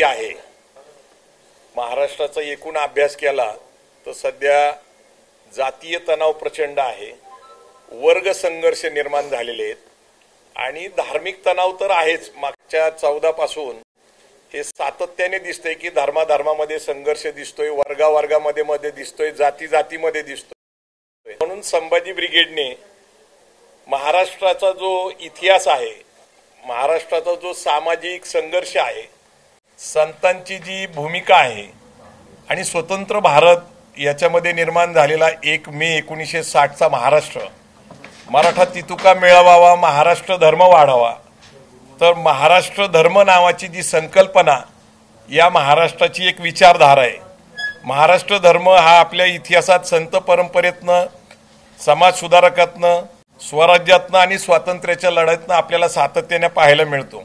आहे। महाराष्ट्राचा एकूण अभ्यास केला तर सध्या जातीय तणाव प्रचंड आहे, वर्ग संघर्ष निर्माण झालेले आहेत आणि धार्मिक तणाव तर आहेच। मागच्या 14 पासून हे सातत्याने दिसतंय की धर्माधर्मामध्ये संघर्ष दिसतोय, वर्गावर्गामध्ये दिसतोय, जाती जातीमध्ये दिसतोय। म्हणून संभाजी ब्रिगेडने महाराष्ट्राचा जो इतिहास आहे, महाराष्ट्राचा जो सामाजिक संघर्ष आहे, संतांची जी भूमिका आहे आणि स्वतंत्र भारत याच्यामध्ये निर्माण झालेला 1 मे 1960चा महाराष्ट्र, मराठा तितुका मिळवावा, महाराष्ट्र धर्म वाढावा, तर महाराष्ट्र धर्म नावाची जी संकल्पना या महाराष्ट्राची एक विचारधारा आहे। महाराष्ट्र धर्म हा आपल्या इतिहासात संत परंपरेतनं, समाज सुधारकातनं, स्वराज्यातनं आणि स्वातंत्र्याच्या लढ्यातनं आपल्याला सातत्याने पाहायला मिळतो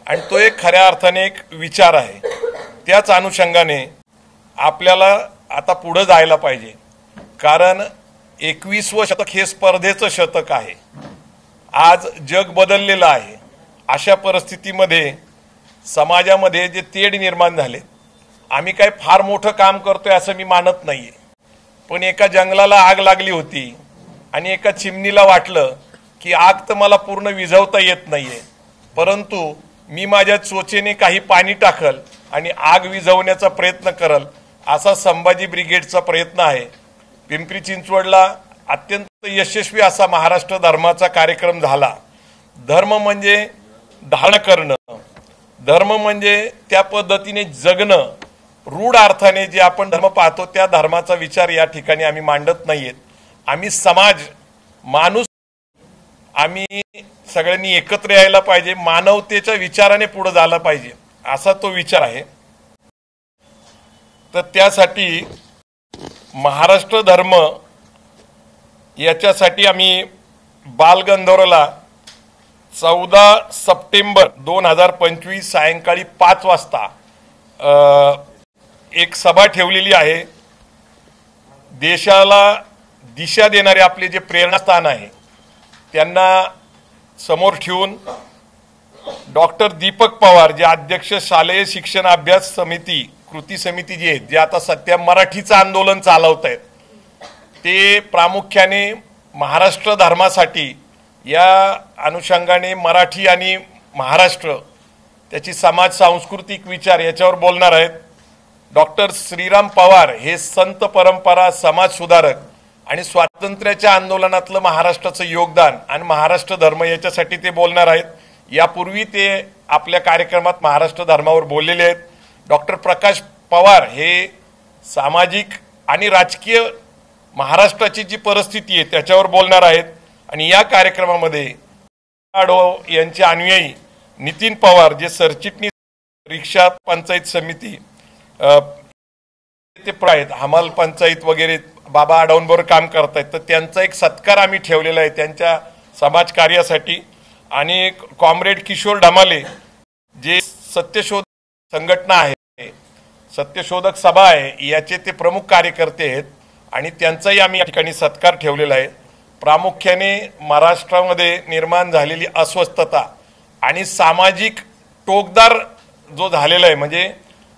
आणि तो एक खऱ्या अर्थाने एक विचार आहे। त्याच अनुषंगाने आपल्याला आता पुढे जायला पाहिजे, कारण 21वं शतक हे स्पर्धेचं शतक आहे। आज जग बदललेलं आहे। अशा परिस्थितीमध्ये समाजामध्ये जे तेढ निर्माण झाले, आम्ही काय फार मोठं काम करतोय असं मी मानत नाहीये, पण एका जंगलाला आग लागली होती आणि एका चिमणीला वाटलं की आग तर मला पूर्ण विझवता येत नाहीये, परंतु मी माझ्या चोचेने काही पाणी टाकल आणि आग विझवण्याचा प्रयत्न करल, असा संभाजी ब्रिगेडचा प्रयत्न आहे। पिंपरी चिंचवडला अत्यंत यशस्वी असा महाराष्ट्र धर्माचा कार्यक्रम झाला। धर्म म्हणजे धारण करणं, धर्म म्हणजे त्या पद्धतीने जगणं, रूढ अर्थाने जे आपण धर्म पाहतो त्या धर्माचा विचार या ठिकाणी आम्ही मांडत नाहीयेत। आम्ही समाज, माणूस, आम्ही सगळ्यांनी एकत्र यायला पाहिजे, मानवतेच्या विचाराने पुढे जायला पाहिजे, असा तो विचार आहे। तर त्यासाठी महाराष्ट्र धर्म याच्यासाठी आम्ही बालगंधर्वला 14 सप्टेंबर 2025 सायंकाळी 5 वाजता एक सभा ठेवलेली आहे। देशाला दिशा देणारे आपले जे प्रेरणास्थान आहे त्यांना समोर ठेवून डॉक्टर दीपक पवार, जे अध्यक्ष शालेय शिक्षण अभ्यास समिती कृती समिती जी आहे, जे आता सध्या मराठीचं आंदोलन चालवत आहेत, ते प्रामुख्याने महाराष्ट्र धर्मासाठी या अनुषंगाने मराठी आणि महाराष्ट्र त्याची समाज सांस्कृतिक विचार याच्यावर बोलणार आहेत। डॉक्टर श्रीराम पवार हे संत परंपरा, समाज सुधारक आणि स्वातंत्र्याच्या आंदोलनातलं महाराष्ट्राचं योगदान आणि महाराष्ट्र धर्म याच्यासाठी ते बोलणार आहेत। यापूर्वी ते आपल्या कार्यक्रमात महाराष्ट्र धर्मावर बोललेले आहेत। डॉक्टर प्रकाश पवार हे सामाजिक आणि राजकीय महाराष्ट्राची जी परिस्थिती आहे त्याच्यावर बोलणार आहेत आणि या कार्यक्रमामध्ये यांचे अनुयायी नितीन पवार, जे सरचिटणीस रिक्षा पंचायत समिती ते आहेत, हमाल पंचायत वगैरे बाबा आडवणबरोबर काम करतायत, तर त्यांचा एक सत्कार आम्ही ठेवलेला आहे त्यांच्या समाज कार्यासाठी। आणि कॉम्रेड किशोर ढमाले, जे सत्यशोधक संघटना आहे, सत्यशोधक सभा आहे, याचे ते प्रमुख कार्यकर्ते आहेत आणि त्यांचाही आम्ही या ठिकाणी सत्कार ठेवलेला आहे। प्रामुख्याने महाराष्ट्रामध्ये निर्माण झालेली अस्वस्थता आणि सामाजिक टोकदार जो झालेला आहे, म्हणजे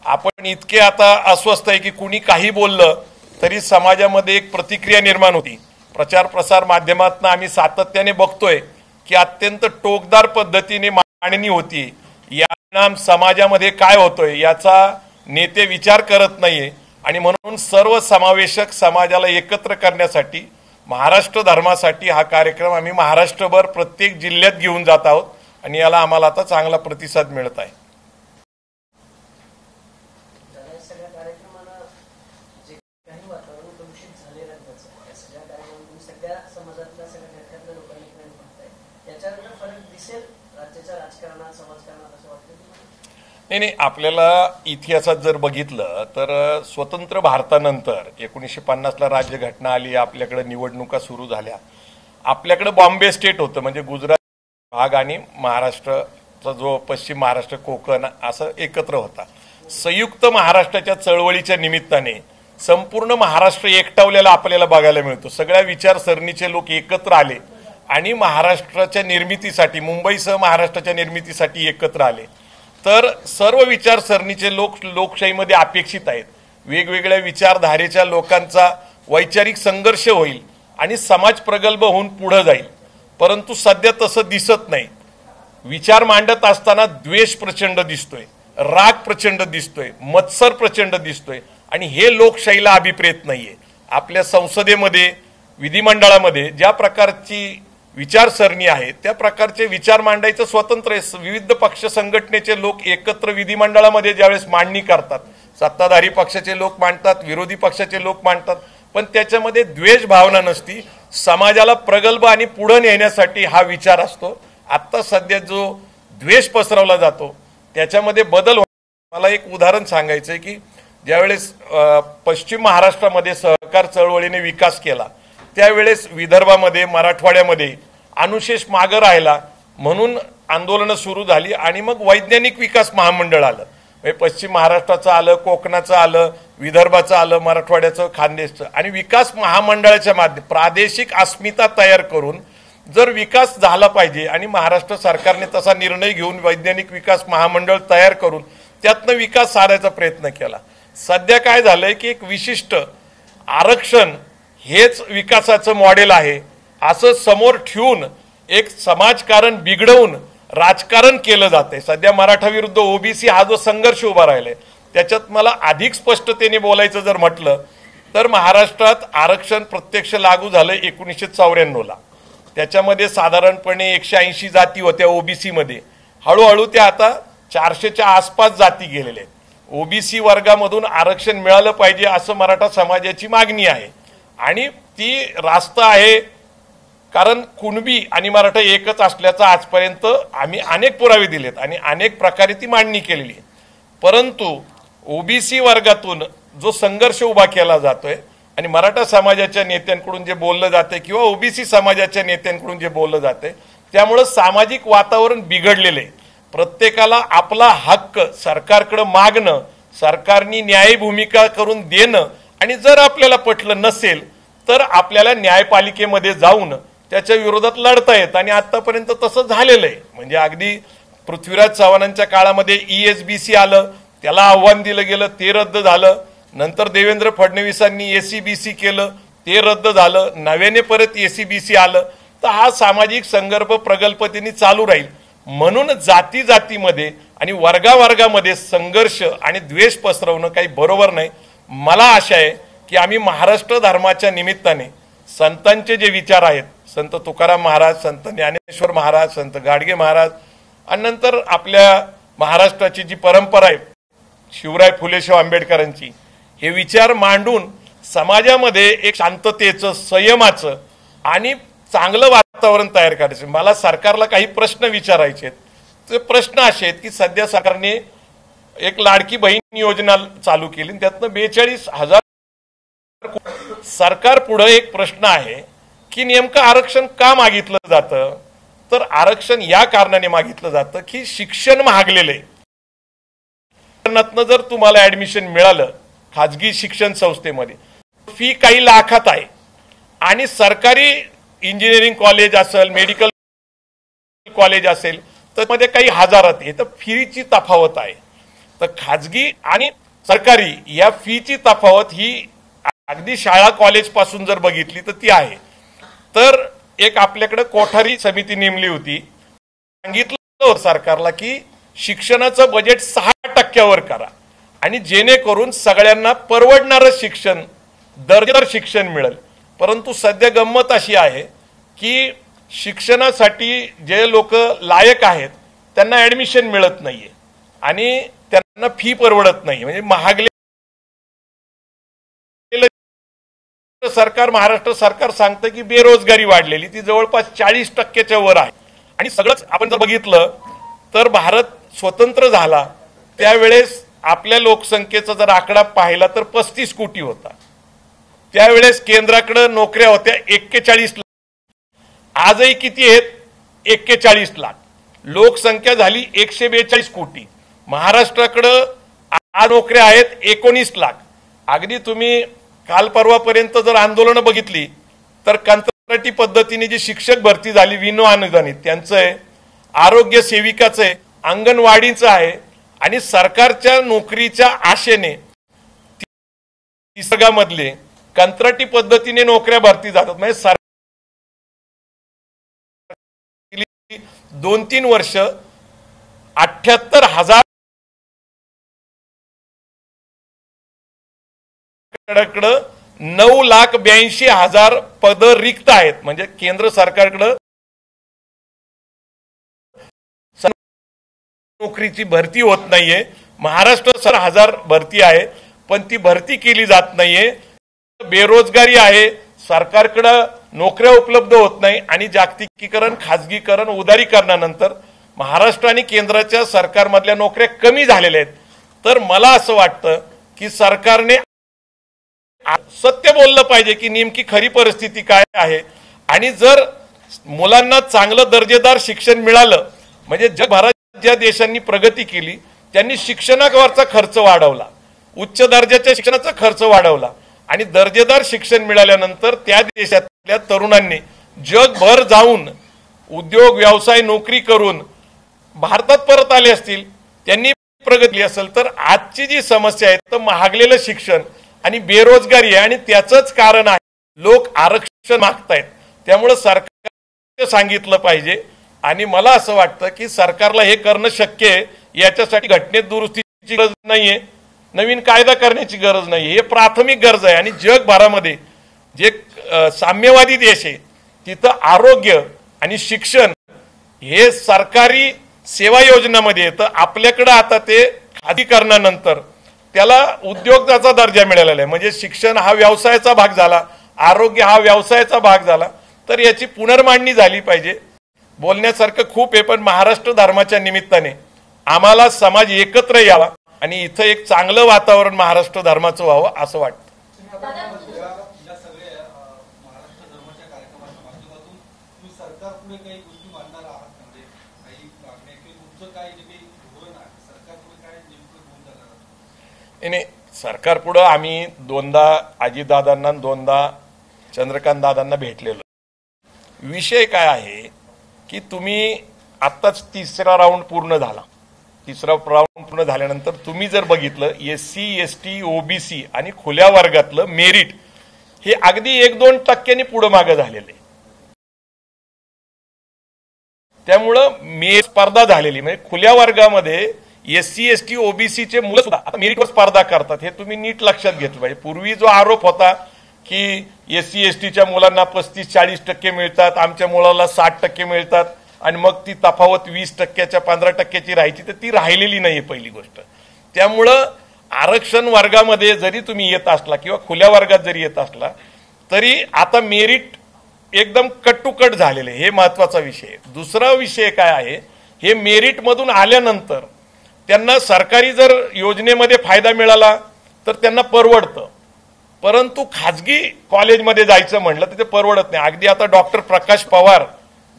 आपण इतके आता अस्वस्थ आहे की कुणी काही बोललं तरी समाजामध्ये एक प्रतिक्रिया निर्माण होती। प्रचार प्रसार माध्यमातून आम्ही सातत्याने बघतोय की अत्यंत टोकदार पद्धतीने मांडणी होती। या परिणाम समाजामध्ये काय होतोय याचा नेते विचार करत नाहीये आणि म्हणून सर्व समावेशक समाजाला एकत्र करण्यासाठी महाराष्ट्र धर्मासाठी हा कार्यक्रम आम्ही महाराष्ट्रभर प्रत्येक जिल्ह्यात घेऊन जात आहोत आणि याला आम्हाला आता चांगला प्रतिसाद मिळत आहे। नाही, आपल्याला इतिहासात जर बघितलं तर स्वतंत्र भारतानंतर 1950ला राज्यघटना आली, आपल्याकडे निवडणुका सुरू झाल्या, आपल्याकडे बॉम्बे स्टेट होतं, म्हणजे गुजरात भाग आणि महाराष्ट्रचा जो पश्चिम महाराष्ट्र, कोकण असं एकत्र होता। संयुक्त महाराष्ट्राच्या चळवळीच्या निमित्ताने संपूर्ण महाराष्ट्र एकटावलेला आपल्याला बघायला मिळतो। सगळ्या विचारसरणीचे लोक एकत्र आले आणि महाराष्ट्राच्या निर्मितीसाठी, मुंबईसह महाराष्ट्राच्या निर्मितीसाठी एकत्र आले। तर सर्व विचारसरणीचे लोक लोकशाहीमध्ये अपेक्षित आहेत। वेगवेगळ्या विचारधारेच्या लोकांचा वैचारिक संघर्ष होईल आणि समाज प्रगल्भ होऊन पुढे जाईल, परंतु सध्या तसं दिसत नाही। विचार मांडत असताना द्वेष प्रचंड दिसतोय, राग प्रचंड दिसतोय, मत्सर प्रचंड दिसतोय आणि हे लोकशाहीला अभिप्रेत नाहीये। आपल्या संसदेमध्ये विधिमंडळामध्ये ज्या प्रकारची विचारसरणी आहे त्या प्रकारचे विचार मांडायचं स्वतंत्र आहे। विविध पक्ष संघटनेचे लोक एकत्र विधिमंडळामध्ये ज्यावेळेस मांडणी करतात, सत्ताधारी पक्षाचे लोक मांडतात, विरोधी पक्षाचे लोक मांडतात, पण त्याच्यामध्ये द्वेष भावना नसती। समाजाला प्रगल्भ आणि पुढे नेण्यासाठी हा विचार असतो। आता सध्या जो द्वेष पसरवला जातो त्याच्यामध्ये बदल। मला एक उदाहरण सांगायचं आहे की ज्यावेळेस पश्चिम महाराष्ट्रामध्ये सहकार चळवळीने विकास केला त्यावेळेस विदर्भामध्ये मराठवाड्यामध्ये अनुशेष मागे राहिला म्हणून आंदोलनं सुरू झाली आणि मग वैज्ञानिक विकास महामंडळ आलं। पश्चिम महाराष्ट्राचं आलं, कोकणाचं आलं, विदर्भाचं आलं, मराठवाड्याचं, खानदेशचं आणि विकास महामंडळाच्या माध्यमातून प्रादेशिक अस्मिता तयार करून जर विकास झाला पाहिजे आणि महाराष्ट्र सरकारने तसा निर्णय घेऊन वैज्ञानिक विकास महामंडळ तयार करून त्यातनं विकास साधायचा प्रयत्न केला। सध्या काय झालंय की एक विशिष्ट आरक्षण हेच विकासाचं मॉडेल आहे असं समोर ठेवून एक समाजकारण बिघडवून राजकारण केलं जाते। सध्या मराठा विरुद्ध ओबीसी हा जो संघर्ष उभा राहिलाय त्याच्यात मला अधिक स्पष्टतेने बोलायचं जर म्हटलं तर महाराष्ट्रात आरक्षण प्रत्यक्ष लागू झालं 1994 ला। त्याच्यामध्ये साधारणपणे 180 जाती होत्या ओबीसी मध्ये, हळूहळू त्या आता 400च्या आसपास जाती गेलेल्या आहेत। ओबीसी वर्गामधून आरक्षण मिळालं पाहिजे असं मराठा समाजाची मागणी आहे आणि ती रास्त आहे, कारण कुणबी आणि मराठा एकच असल्याचा आजपर्यंत आम्ही अनेक पुरावे दिलेत आणि अनेक प्रकारे ती मांडणी केलेली आहे। परंतु ओबीसी वर्गातून जो संघर्ष उभा केला जातोय आणि मराठा समाजाच्या नेत्यांकडून जे बोललं जाते किंवा ओबीसी समाजाच्या नेत्यांकडून जे बोललं जाते त्यामुळे सामाजिक वातावरण बिघडलेलं आहे। प्रत्येकाला आपला हक्क सरकारकडे मागणं, सरकारनी न्यायी भूमिका करून देणं आणि जर आपल्याला पटलं नसेल तर आपल्याला न्यायपालिकेमध्ये जाऊन त्याच्या विरोधात लढता येतं आणि आतापर्यंत तसं झालेलं आहे। म्हणजे अगदी पृथ्वीराज चव्हाणांच्या काळामध्ये ESBC आलं, त्याला आव्हान दिलं गेलं, ते रद्द झालं। नंतर देवेंद्र फडणवीसांनी SEBC केलं, ते रद्द झालं, नव्याने परत SEBC आलं। तर हा सामाजिक संघर्ष प्रगल्भतेने चालू राहील म्हणून जाती जातीमध्ये आणि वर्गावर्गामध्ये संघर्ष आणि द्वेष पसरवणं काही बरोबर नाही। मला आशा आहे की आम्ही महाराष्ट्र धर्माच्या निमित्ताने संतांचे जे विचार आहेत, संत तुकाराम महाराज, संत ज्ञानेश्वर महाराज, संत गाडगे महाराज आणि नंतर आपल्या महाराष्ट्राची जी परंपरा आहे शिवराय फुलेशाह आंबेडकरांची, हे विचार मांडून समाजामध्ये एक शांततेचं, संयमाचं आणि चांगलं वातावरण तयार करायचं। मला सरकारला काही प्रश्न विचारायचे आहेत। ते प्रश्न असे आहेत की सध्या सरकारने एक लाडकी बहीण योजना चालू केली, त्यातनं 42,000 सरकार पुढे एक प्रश्न आहे की नेमकं आरक्षण का मागितलं जातं, तर आरक्षण या कारणाने मागितलं जातं की शिक्षण महागलेलं आहे। जर तुम्हाला ऍडमिशन मिळालं खाजगी शिक्षण संस्थेमध्ये, फी काही लाखात आहे आणि सरकारी इंजिनिअरिंग कॉलेज असेल, मेडिकल कॉलेज असेल तर मध्ये काही हजारात आहे। तर फीची तफावत आहे। तर खाजगी आणि सरकारी या फीची तफावत ही अगदी शाळा कॉलेज पासून जर बघितली तर ती आहे। तर एक आपल्याकडे कोठारी समिती नेमली होती, सांगितलं सरकारला की शिक्षणाचं बजेट 6% करा आणि जेणेकरून सगळ्यांना परवडणारं शिक्षण, दर्जेदार शिक्षण मिळेल। परंतु सध्या गंमत अशी आहे की शिक्षणासाठी जे लोक लायक आहेत त्यांना ऍडमिशन मिळत नाहीये आणि त्यांना फी परवडत नाही। म्हणजे महागले सरकार, महाराष्ट्र सरकार सांगतं की बेरोजगारी वाढलेली, ती जवळपास 40%च्या वर आहे। आणि सगळंच आपण जर बघितलं तर भारत स्वतंत्र झाला त्यावेळेस आपल्या लोकसंख्येचा जर आकडा पाहिला तर 35 कोटी होता। त्यावेळेस केंद्राकडे नोकऱ्या होत्या 41 लाख, आजही किती आहेत 41 लाख। लोकसंख्या झाली 142 कोटी। महाराष्ट्राकडे आज नोकऱ्या आहेत 19 लाख। अगदी तुम्ही काल परवापर्यंत जर आंदोलन बघितली तर कंत्राटी पद्धतीने जी शिक्षक भरती झाली विनो अनुदानित त्यांचं आहे, आरोग्य सेविकाचं आहे, अंगणवाडीचं आहे, आणि सरकारच्या नोकरीच्या आशेने निसर्गामधले कंत्राटी पद्धतीने नोकऱ्या भरती जातात। म्हणजे 2-3 वर्ष 78,000 कडे 9,82,000 पद रिक्त आहेत। म्हणजे केंद्र सरकारकडे नोकरीची भरती होत नाहीये। महाराष्ट्र 1000 भरती आहे पण ती भरती केली जात नाहीये। बेरोजगारी आहे, सरकारकडे नोकऱ्या उपलब्ध होत नाही आणि जागतिकीकरण, खाजगीकरण, उदारीकरणानंतर महाराष्ट्र आणि केंद्राच्या सरकारमधल्या नोकऱ्या कमी झालेल्या आहेत। तर मला असं वाटतं की सरकारने सत्य बोललं पाहिजे की नेमकी खरी परिस्थिती काय आहे। आणि जर मुलांना चांगलं दर्जेदार शिक्षण मिळालं, म्हणजे जगभरात ज्या देशांनी प्रगती केली त्यांनी शिक्षणावरचा खर्च वाढवला, उच्च दर्जाच्या शिक्षणाचा खर्च वाढवला आणि दर्जेदार शिक्षण मिळाल्यानंतर त्या देशातल्या तरुणांनी जगभर जाऊन उद्योग, व्यवसाय, नोकरी करून भारतात परत आले असतील, त्यांनी प्रगती असेल। तर आजची जी समस्या आहे तर महागलेलं शिक्षण आणि बेरोजगारी आहे आणि त्याचंच कारण आहे लोक आरक्षण मागतायत। त्यामुळे सरकारने सांगितलं पाहिजे आणि मला असं वाटतं की सरकारला हे करणं शक्य आहे। याच्यासाठी घटनेत दुरुस्तीची गरज नाहीये, नवीन कायदा करण्याची गरज नाही, हे प्राथमिक गरज आहे। आणि जगभरामध्ये जे साम्यवादी देश आहे तिथं आरोग्य आणि शिक्षण हे सरकारी सेवा योजनामध्ये येतं। आपल्याकडे आता ते खाजगीकरणानंतर त्याला उद्योगाचा दर्जा मिळालेला आहे। म्हणजे शिक्षण हा व्यवसायाचा भाग झाला, आरोग्य हा व्यवसायाचा भाग झाला। तर याची पुनर्मांडणी झाली पाहिजे। बोलण्यासारखं खूप आहे पण महाराष्ट्र धर्माच्या निमित्ताने आम्हाला समाज एकत्र यावा आणि इथं एक चांगलं वातावरण महाराष्ट्र धर्माचं व्हावं असं वाटतं। नाही, सरकार पुढे आम्ही 2दा अजितदादांना 2दा चंद्रकांत दादांना भेटलेलो। विषय काय आहे की तुम्ही आत्ताच 3रा राऊंड पूर्ण झाला, 3रा राऊंड पूर्ण झाल्यानंतर तुम्ही जर बघितलं SC ST OBC आणि खुल्या वर्गातलं मेरिट हे अगदी 1-2% पुढे मागे झालेले। त्यामुळं स्पर्धा झालेली, म्हणजे खुल्या वर्गामध्ये SC ST OBC चे मुलं सुद्धा आता मेरिटवर स्पर्धा करतात। हे तुम्ही नीट लक्षात घेतलं पाहिजे। पूर्वी जो आरोप होता की SC STच्या मुलांना 35-40% मिळतात, आमच्या मुलाला 60% मिळतात आणि मग ती तफावत 20%च्या 15%ची राहायची, तर ती राहिलेली नाही पहिली गोष्ट। त्यामुळं आरक्षण वर्गामध्ये जरी तुम्ही येत असला किंवा खुल्या वर्गात जरी येत असला तरी आता मेरिट एकदम कट टू कट झालेले, हे महत्वाचा विषय आहे। दुसरा विषय काय आहे, हे मेरिट मधून आल्यानंतर त्यांना सरकारी जर योजनेमध्ये फायदा मिळाला तर त्यांना परवडतं, परंतु खाजगी कॉलेजमध्ये जायचं म्हटलं तर ते परवडत नाही। अगदी आता डॉक्टर प्रकाश पवार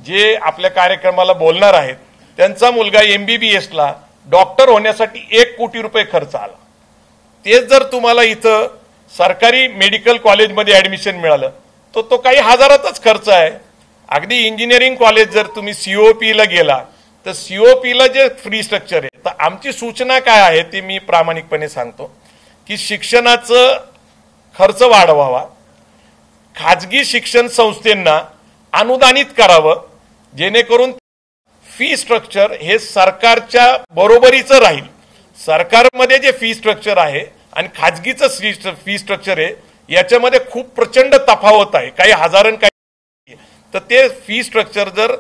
जे आपल्या कार्यक्रमाला बोलणार आहेत, त्यांचा मुलगा MBBS ला डॉक्टर होण्यासाठी 1 कोटी रुपये खर्च आला। तेच जर तुम्हाला इथं सरकारी मेडिकल कॉलेजमध्ये ऍडमिशन मिळालं तर तो काही हजारातच खर्च आहे। अगदी इंजिनिअरिंग कॉलेज जर तुम्ही COP ला गेला तर COP ला जे फ्री स्ट्रक्चर आहे, तर आमची सूचना काय आहे ते मी प्रामाणिकपणे सांगतो की शिक्षणाचं खर्च वाढवावा, खाजगी शिक्षण संस्थांना अनुदानित करावं, जेणेकरून फी स्ट्रक्चर हे सरकारच्या बरोबरीचं राहील। सरकारमध्ये जे फी स्ट्रक्चर आहे आणि खाजगीचं फी स्ट्रक्चर आहे याच्यामध्ये खूप प्रचंड तफावत आहे, काही हजारां काही। तर ते फी स्ट्रक्चर जर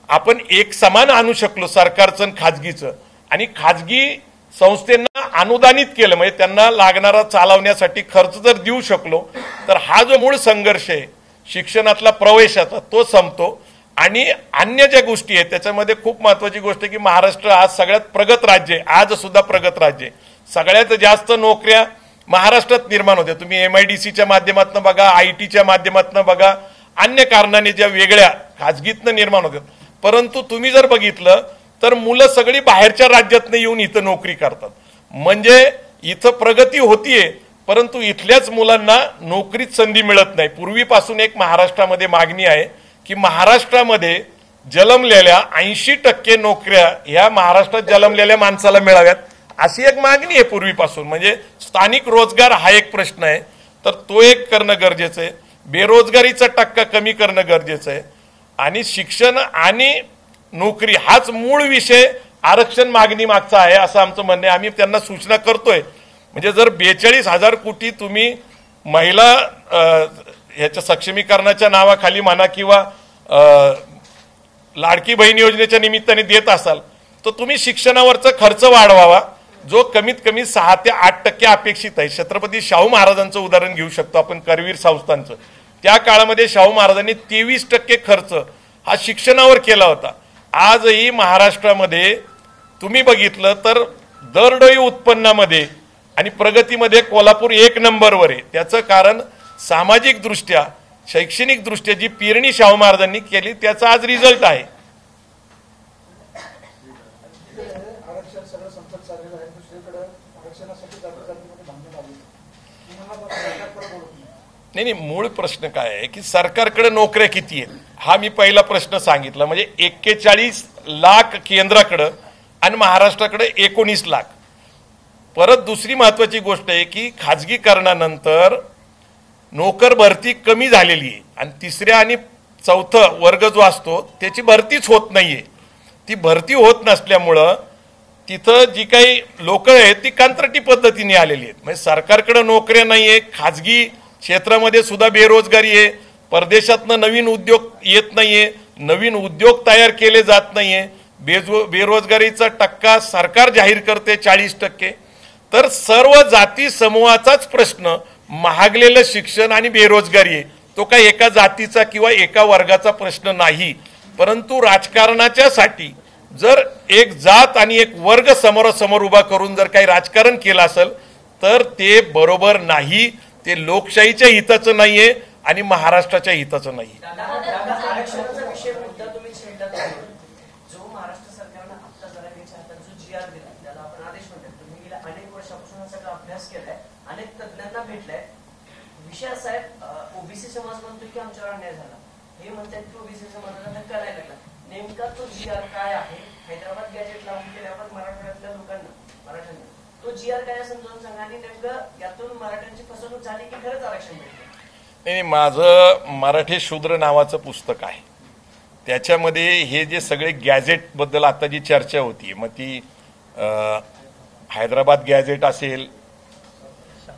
आपण एक समान आणू शकलो सरकारचं आणि खाजगीचं, आणि खाजगी संस्थांना अनुदानित केलं म्हणजे त्यांना लागणारा चालवण्यासाठी खर्च जर देऊ शकलो तर हा जो मूळ संघर्ष आहे शिक्षणातला प्रवेशाचा तो संपतो। आणि अन्य ज्या गोष्टी आहेत त्याच्यामध्ये खूप महत्वाची गोष्ट आहे की महाराष्ट्र आज सगळ्यात प्रगत राज्य आहे, आज सुद्धा प्रगत राज्य आहे। सगळ्यात जास्त नोकऱ्या महाराष्ट्रात निर्माण होत्या। तुम्ही MIDCच्या माध्यमातून बघा, ITच्या माध्यमातून बघा, अन्य कारणाने ज्या वेगळ्या खाजगीतनं निर्माण होतात, परंतु तुम्ही जर बघितलं तर मुलं सगळी बाहेरच्या राज्यातनं येऊन इथं नोकरी करतात। म्हणजे इथं प्रगती होतीये परंतु इथल्याच मुलांना नोकरीत संधी मिळत नाही। पूर्वीपासून एक महाराष्ट्रामध्ये मागणी आहे की महाराष्ट्रामध्ये जन्मलेल्या 80% नोकऱ्या ह्या महाराष्ट्रात जन्मलेल्या माणसाला मिळाव्यात अशी एक मागणी आहे पूर्वीपासून. म्हणजे स्थानिक रोजगार हा एक प्रश्न आहे, तर तो एक करणं गरजेचं आहे. बेरोजगारीचा टक्का कमी करणं गरजेचं आहे. आणि शिक्षण आणि नोकरी हाच मूळ विषय आरक्षण मागणी मागचा आहे असं आमचं म्हणणं आहे. आम्ही त्यांना सूचना करतोय. म्हणजे जर 42,000 कोटी तुम्ही महिला ह्याच्या सक्षमीकरणाच्या नावाखाली म्हणा किंवा लाडकी बहीण योजनेच्या निमित्ताने देत असाल, तर तुम्ही शिक्षणावरचा खर्च वाढवावा, जो कमीत कमी 6 ते 8% अपेक्षित आहे. छत्रपती शाहू महाराजांचं उदाहरण घेऊ शकतो आपण, करवीर संस्थांचं. त्या काळामध्ये शाहू महाराजांनी 23% खर्च हा शिक्षणावर केला होता. आजही महाराष्ट्रामध्ये तुम्ही बघितलं तर दरडोई उत्पन्नामध्ये आणि प्रगतीमध्ये कोल्हापूर 1 नंबरवर आहे. त्याचं कारण सामाजिक दृष्ट्या, शैक्षणिक दृष्ट्या जी पेरणी शाहू महाराजांनी केली त्याचा आज रिझल्ट आहे. नाही, मूळ प्रश्न काय आहे की सरकारकडे नोकऱ्या किती आहेत हा मी पहिला प्रश्न सांगितला. म्हणजे 41 लाख केंद्राकडे आणि महाराष्ट्राकडे 19 लाख. परत दुसरी महत्वाची गोष्ट आहे की खाजगीकरणानंतर नोकर भरती कमी झालेली आहे आणि 3रा आणि 4था वर्ग जो असतो त्याची भरतीच होत नाहीये. ती भरती होत नसल्यामुळं तिथं जी काही लोक आहेत ती कंत्राटी पद्धतीने आलेली आहेत. म्हणजे सरकारकडे नोकऱ्या नाहीये, खाजगी क्षेत्रामध्ये सुद्धा बेरोजगारी आहे, परदेशातनं नवीन उद्योग येत नाहीये, नवीन उद्योग तयार केले जात नाहीये, बेरोजगारीचा टक्का सरकार जाहीर करते 40%. तर सर्व जाती समूहाचाच प्रश्न महागलेलं शिक्षण आणि बेरोजगारी आहे. तो काही एका जातीचा किंवा एका वर्गाचा प्रश्न नाही. परंतु राजकारणाच्या साठी जर एक जात आणि एक वर्ग समोरासमोर उभा करून जर काही राजकारण केलं असेल तर ते बरोबर नाही. ते लोकशाहीच्या हिताचं नाहीये आणि महाराष्ट्राच्या हिताचं नाही. अनेक तज्ञांना भेटलाय. विषय असा आहे, ओबीसी समाज म्हणतो की आमच्यावर अन्याय झाला, हे म्हणतात की ओबीसी समाजाला धक्का नाही लागला. नेमका तो GR काय आहे? हैदराबाद गॅजेट लागू केल्यावर मराठवाड्यातल्या मराठ्यांना तो GR काय समजावून सांगा आणि नेमकं यातून मराठ्यांची फसवणूक झाली की खरंच आरक्षण मिळतं? नाही, माझं मराठी शूद्र नावाचं पुस्तक आहे. त्याच्यामध्ये हे जे सगळे गॅजेट बद्दल आता जी चर्चा होती, मग ती हैदराबाद गॅजेट असेल,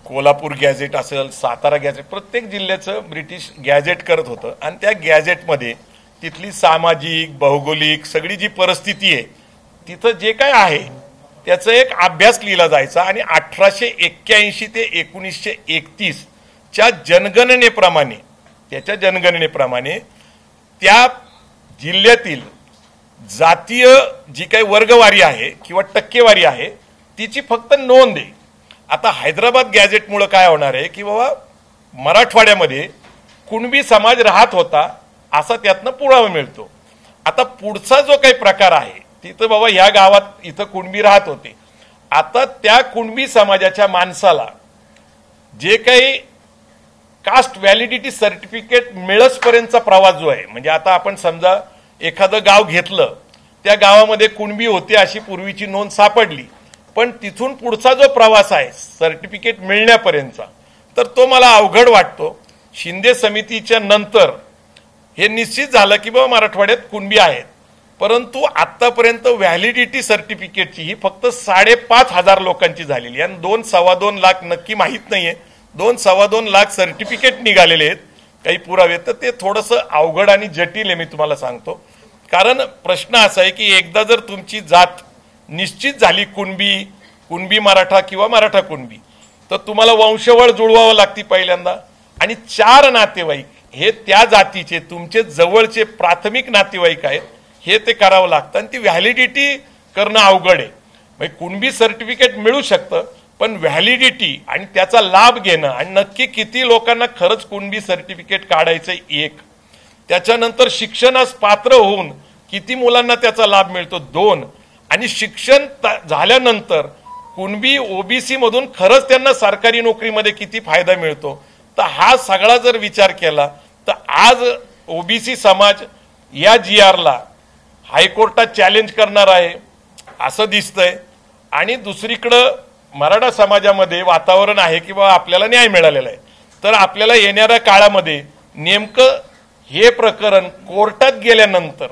कोल्हापूर गॅजेट असेल, सातारा गॅजेट, प्रत्येक जिल्ह्याचं ब्रिटिश गॅजेट करत होतं. आणि त्या गॅजेटमध्ये तिथली सामाजिक, भौगोलिक सगळी जी परिस्थिती आहे तिथं जे काय आहे त्याचा एक अभ्यास लिहिला जायचा. आणि 1881 ते 1931 च्या जनगणनेप्रमाणे, त्याच्या जनगणनेप्रमाणे त्या जिल्ह्यातील जातीय जी काही वर्गवारी आहे किंवा टक्केवारी आहे तिची फक्त नोंद आहे. आता हैदराबाद गॅजेटमुळे काय होणार आहे की बाबा मराठवाड्यामध्ये कुणबी समाज राहत होता असा त्यातनं पुरावा मिळतो. आता पुढचा जो काही प्रकार आहे तिथं बाबा ह्या गावात इथं कुणबी राहत होते. आता त्या कुणबी समाजाच्या माणसाला जे काही कास्ट व्हॅलिडिटी सर्टिफिकेट मिळसपर्यंतचा प्रवास जो आहे, म्हणजे आता आपण समजा एखादं गाव घेतलं, त्या गावामध्ये कुणबी होते अशी पूर्वीची नोंद सापडली, पण तिथून पुढचा जो प्रवास आहे सर्टिफिकेट मिळण्यापर्यंतचा, तर तो मला अवघड वाटतो. शिंदे समितीच्या नंतर हे निश्चित झालं की बाबा मराठवाड्यात कुणबी आहेत, परंतु आतापर्यंत व्हॅलिडिटी सर्टिफिकेटची ही फक्त 5,500 लोकांची झालेली आणि 2-2.25 लाख नक्की माहीत नाहीये. 2-2.25 लाख सर्टिफिकेट निघालेले आहेत, काही पुरावे. तर ते थोडंसं अवघड आणि जटिल आहे, मी तुम्हाला सांगतो. कारण प्रश्न असा आहे की एकदा जर तुमची जात निश्चित झाली, कुणबी मराठा किंवा मराठा कुणबी, तर तुम्हाला वंशवळ जुळवावं लागते पहिल्यांदा. आणि 4 नातेवाईक हे त्या जातीचे तुमचे जवळचे प्राथमिक नातेवाईक आहेत हे ते करावं लागतं आणि ती व्हॅलिडिटी करणं अवघड आहे. म्हणजे कुणबी सर्टिफिकेट मिळू शकतं, पण व्हॅलिडिटी आणि त्याचा लाभ घेणं आणि नक्की किती लोकांना खरंच कुणबी सर्टिफिकेट काढायचं एक, त्याच्यानंतर शिक्षणास पात्र होऊन किती मुलांना त्याचा लाभ मिळतो 2, आणि शिक्षण झाल्यानंतर कुणबी ओबीसी मधून खरंच त्यांना सरकारी नोकरीमध्ये किती फायदा मिळतो. तर हा सगळा जर विचार केला तर आज ओबीसी समाज या GRला हायकोर्टात चॅलेंज करणार आहे असं दिसतंय. आणि दुसरीकडं मराठा समाजामध्ये वातावरण आहे की बाबा आपल्याला न्याय मिळालेला आहे, तर आपल्याला येणाऱ्या काळामध्ये नेमकं हे प्रकरण कोर्टात गेल्यानंतर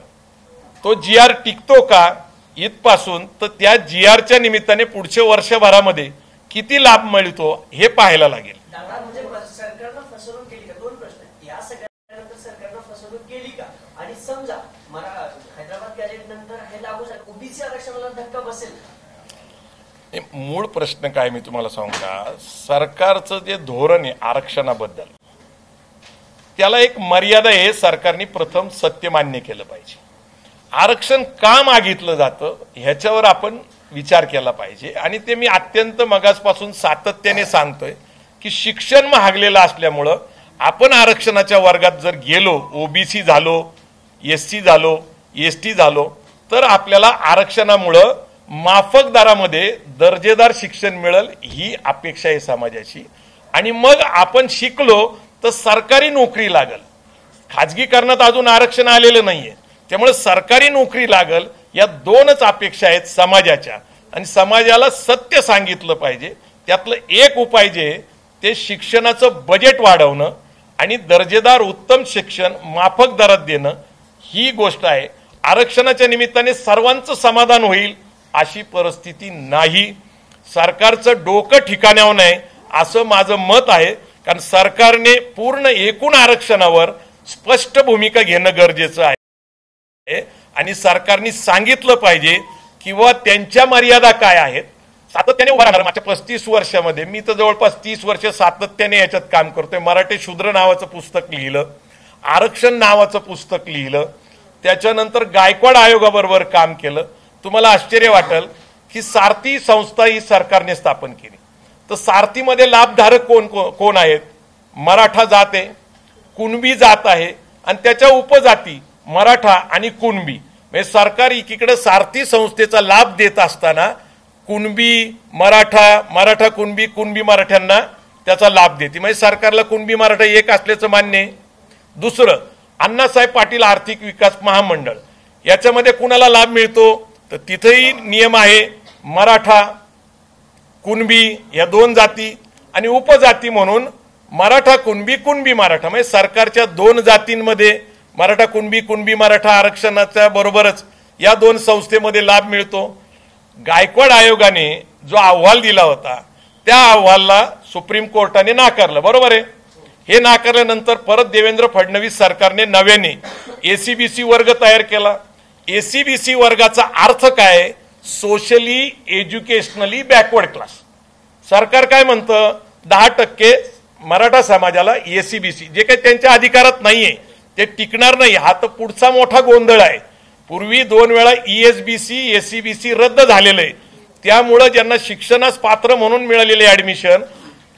तो GR टिकतो का इथपासून, तर त्या GRच्या निमित्ताने पुढच्या वर्षभरामध्ये किती लाभ मिळतो हे पाहायला लागेल. म्हणजे सरकारनं फसवणूक केली का? दोन प्रश्न. या सगळ्यानंतर सरकारनं फसवणूक केली का? आणि समजा हैदराबाद गॅजेट नंतर हे लागू झालं, ओबीसी आरक्षणाला धक्का बसेल? मूळ प्रश्न काय मी तुम्हाला सांगू का, सरकारचं जे धोरण आहे आरक्षणाबद्दल त्याला एक मर्यादा आहे. सरकारने प्रथम सत्य मान्य केलं पाहिजे. आरक्षण का मागितलं जातं ह्याच्यावर आपण विचार केला पाहिजे. आणि ते मी अत्यंत मगासपासून सातत्याने सांगतोय की शिक्षण महागलेलं असल्यामुळं आपण आरक्षणाच्या वर्गात जर गेलो, ओबीसी झालो, SC झालो, ST झालो, तर आपल्याला आरक्षणामुळं माफक दरामध्ये दर्जेदार शिक्षण मिळेल ही अपेक्षा आहे समाजाची. आणि मग आपण शिकलो तर सरकारी नोकरी लागल. खाजगीकरणात अजून आरक्षण आलेलं नाहीये, त्यामुळे सरकारी नोकरी लागल या दोनच अपेक्षा आहेत समाजाच्या. आणि समाजाला सत्य सांगितलं पाहिजे. त्यातलं एक उपाय जे ते शिक्षणाचं बजेट वाढवणं आणि दर्जेदार उत्तम शिक्षण माफक दरात देणं ही गोष्ट आहे. आरक्षणाच्या निमित्ताने सर्वांचं समाधान होईल अशी परिस्थिती नाही. सरकारचं डोकं ठिकाण्यावर नाही असं माझं मत आहे. कारण सरकारने पूर्ण एकूण आरक्षणावर स्पष्ट भूमिका घेणं गरजेचं आहे. आणि सरकारने सांगितलं पाहिजे किंवा त्यांच्या मर्यादा काय आहेत. सातत्याने उभा राहणार. मागच्या 35 वर्षामध्ये मी तर जवळपास 30 वर्ष सातत्याने याच्यात काम करतोय. मराठी शूद्र नावाचं पुस्तक लिहिलं, आरक्षण नावाचं पुस्तक लिहिलं, त्याच्यानंतर गायकवाड आयोगाबरोबर काम केलं. तुम्हाला आश्चर्य वाटेल की सारथी संस्था ही सरकारने स्थापन केली. तर सारथीमध्ये लाभधारक कोण आहेत? मराठा जात आहे, कुणबी जात आहे आणि त्याच्या उपजाती मराठा आणि कुणबी. म्हणजे सरकार एकीकडे सारथी संस्थेचा लाभ देत असताना कुणबी मराठा, मराठा कुणबी, कुणबी मराठ्यांना त्याचा लाभ देते. म्हणजे सरकारला कुणबी मराठा एक असल्याचं मान्य आहे. दुसरं, अण्णासाहेब पाटील आर्थिक विकास महामंडळ याच्यामध्ये कुणाला लाभ मिळतो तर तिथेही नियम आहे मराठा कुणबी या दोन जाती आणि उपजाती म्हणून मराठा कुणबी, कुणबी मराठा. म्हणजे सरकारच्या दोन जातींमध्ये मराठा कुणबी, कुणबी मराठा आरक्षणाच्या बरोबरच या दोन संस्थेमध्ये लाभ मिळतो. गायकवाड आयोगाने जो अहवाल दिला होता त्या अहवालाला सुप्रीम कोर्टाने नाकारलं, बरोबर आहे. हे नाकारल्यानंतर परत देवेंद्र फडणवीस सरकारने नव्याने ACBC वर्ग तयार केला. ACBC वर्गाचा अर्थ काय? Socially educationally backward class. सरकार काय म्हणतं 10% मराठा समाजाला ACBC जे काही त्यांच्या अधिकारात नाहीये ते टिकणार नाही. हा तर पुढचा मोठा गोंधळ आहे. पूर्वी 2 वेळा ESBC ACBC रद्द झालेलं आहे. त्यामुळं ज्यांना शिक्षणास पात्र म्हणून मिळालेले ऍडमिशन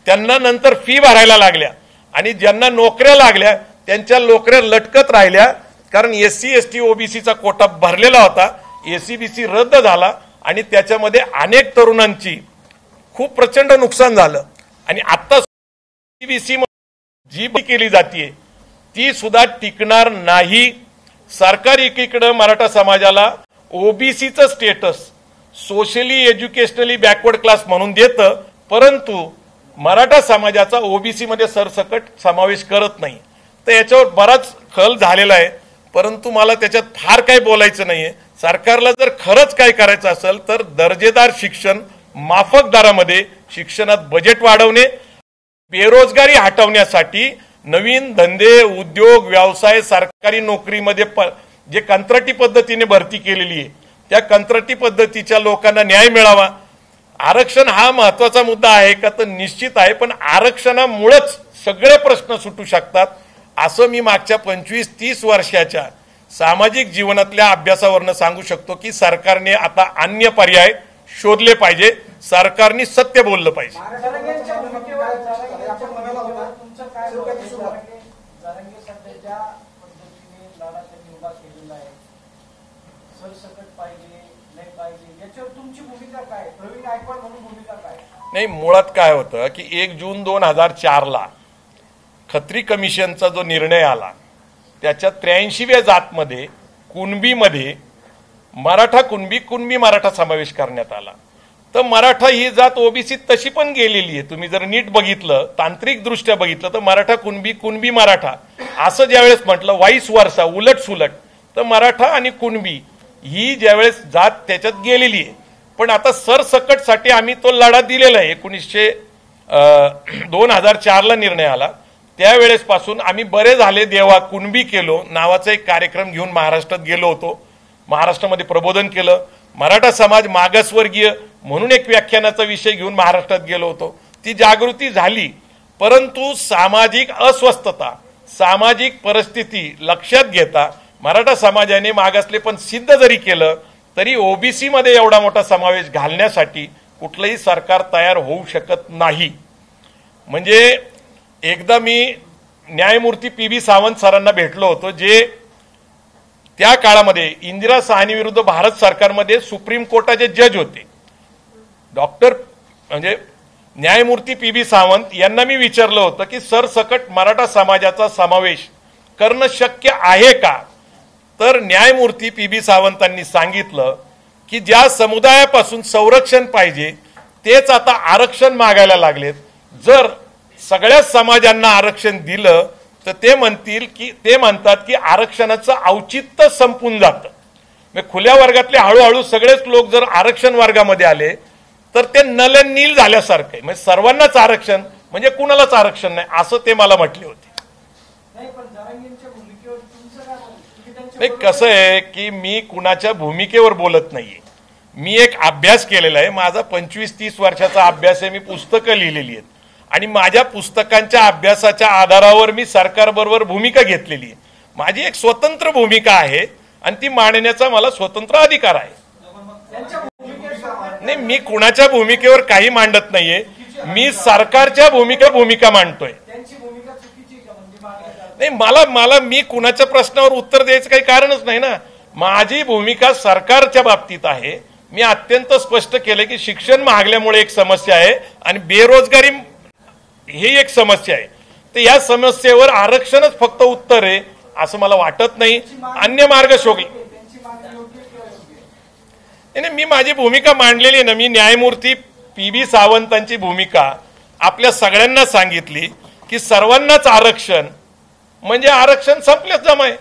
त्यांना नंतर फी भरायला लागल्या आणि ज्यांना नोकऱ्या लागल्या त्यांच्या नोकऱ्या लटकत राहिल्या. कारण SC ST OBCचा कोटा भरलेला होता. ACBC रद्द झाला आणि त्याच्यामध्ये अनेक तरुणांची खूप प्रचंड नुकसान झालं. आणि आता ACBC जी केली जाते ती सुद्धा टिकणार नाही. सरकार एकीकडे मराठा समाजाला OBCचं status socially educationally backward class म्हणून देतं, परंतु मराठा समाजाचा OBC मध्ये सरसकट समावेश करत नाही. तर याच्यावर बराच खल झालेला आहे, परंतु मला त्याच्यात फार काही बोलायचं नाहीये. सरकारला जर खरंच काय करायचं असेल तर दर्जेदार शिक्षण माफक दरामध्ये शिक्षणात बजेट वाढवणे, बेरोजगारी हटवण्यासाठी नवीन धंदे उद्योग व्यवसाय सरकारी नोकरीमध्ये जे कंत्राटी पद्धतीने भरती केलेली आहे त्या कंत्राटी पद्धतीच्या लोकांना न्याय मिळावा. आरक्षण हा महत्वाचा मुद्दा आहे का तर निश्चित आहे, पण आरक्षणामुळेच सगळे प्रश्न सुटू शकतात असं मी मागच्या 25-30 वर्षाच्या सामाजिक जीवनातल्या अभ्यासावरनं सांगू शकतो की सरकारने आता अन्य पर्याय शोधले पाहिजे. सरकारने सत्य बोललं पाहिजे. नाही, मुळात काय होतं की 1 जून 2004ला खत्री कमिशनचा जो निर्णय आला त्याच्या 83व्या जातमध्ये कुणबीमध्ये मराठा कुणबी, कुणबी मराठा समावेश करण्यात आला. तर मराठा ही जात ओबीसीत तशी पण गेलेली आहे. तुम्ही जर नीट बघितलं, तांत्रिक दृष्ट्या बघितलं तर मराठा कुणबी, कुणबी मराठा असं ज्यावेळेस म्हटलं, वाईस वर्षा, उलट सुलट, तर मराठा आणि कुणबी ही ज्यावेळेस जात त्याच्यात गेलेली आहे. पण आता सरसकटसाठी आम्ही तो लढा दिलेला आहे. 2004ला निर्णय आला, त्यावेळेसपासून आम्ही बरे झाले देवा कुणबी केलो नावाचा एक कार्यक्रम घेऊन महाराष्ट्रात गेलो होतो. महाराष्ट्रामध्ये प्रबोधन केलं. मराठा समाज मागासवर्गीय म्हणून एक व्याख्यानाचा विषय घेऊन महाराष्ट्रात गेलो होतो. ती जागृती झाली, परंतु सामाजिक अस्वस्थता, सामाजिक परिस्थिती लक्षात घेता मराठा समाजाने मागासले पण सिद्ध जरी केलं तरी ओबीसी मध्ये एवढा मोठा समावेश घालण्यासाठी कुठलंही सरकार तयार होऊ शकत नाही. म्हणजे एकदा मी न्यायमूर्ती पी.बी. सावंत सरांना भेटलो होतो, जे त्या काळामध्ये इंदिरा साहनी विरुद्ध भारत सरकारमध्ये सुप्रीम कोर्टाचे जज होते. डॉक्टर म्हणजे न्यायमूर्ती पी.बी. सावंत यांना मी विचारलं होतं की सरसकट मराठा समाजाचा समावेश करणं शक्य आहे का? तर न्यायमूर्ती पी.बी. सावंतांनी सांगितलं की ज्या समुदायापासून संरक्षण पाहिजे तेच आता आरक्षण मागायला लागलेत. जर सगळ्या समाजांना आरक्षण दिलं तर ते म्हणतात की आरक्षणाचं औचित्य संपून जातं. म्हणजे खुल्या वर्गातले हळूहळू सगळेच लोक जर आरक्षण वर्गामध्ये आले तर ते नल नील झाल्यासारखं आहे. म्हणजे सर्वांनाच आरक्षण म्हणजे कुणालाच आरक्षण नाही असं ते मला म्हटले होते. नाही, कसं आहे की मी कुणाच्या भूमिकेवर बोलत नाहीये. मी एक अभ्यास केलेला आहे. माझा 25-30 वर्षाचा अभ्यास आहे. मी पुस्तकं लिहिलेली आहेत आणि माझ्या पुस्तकांच्या अभ्यासाच्या आधारावर मी सरकारबरोबर भूमिका घेतलेली आहे. माझी एक स्वतंत्र भूमिका आहे आणि ती मांडण्याचा मला स्वतंत्र अधिकार आहे. नाही, मी कुणाच्या भूमिकेवर काही मांडत नाहीये. मी सरकारच्या भूमिका मांडतोय. नाही, मी कुणाच्या प्रश्नावर उत्तर द्यायचं काही कारणच नाही ना. माझी भूमिका सरकारच्या बाबतीत आहे. मी अत्यंत स्पष्ट केलं की शिक्षण महागल्यामुळे एक समस्या आहे आणि बेरोजगारी ही एक समस्या आहे. तर या समस्येवर आरक्षणच फक्त उत्तर आहे असं मला वाटत नाही. अन्य मार्ग शोधले. नाही, मी माझी भूमिका मांडलेली ना. मी न्यायमूर्ती पी.बी. सावंतांची भूमिका आपल्या सगळ्यांना सांगितली की सर्वांनाच आरक्षण म्हणजे आरक्षण संपलेच जमाय.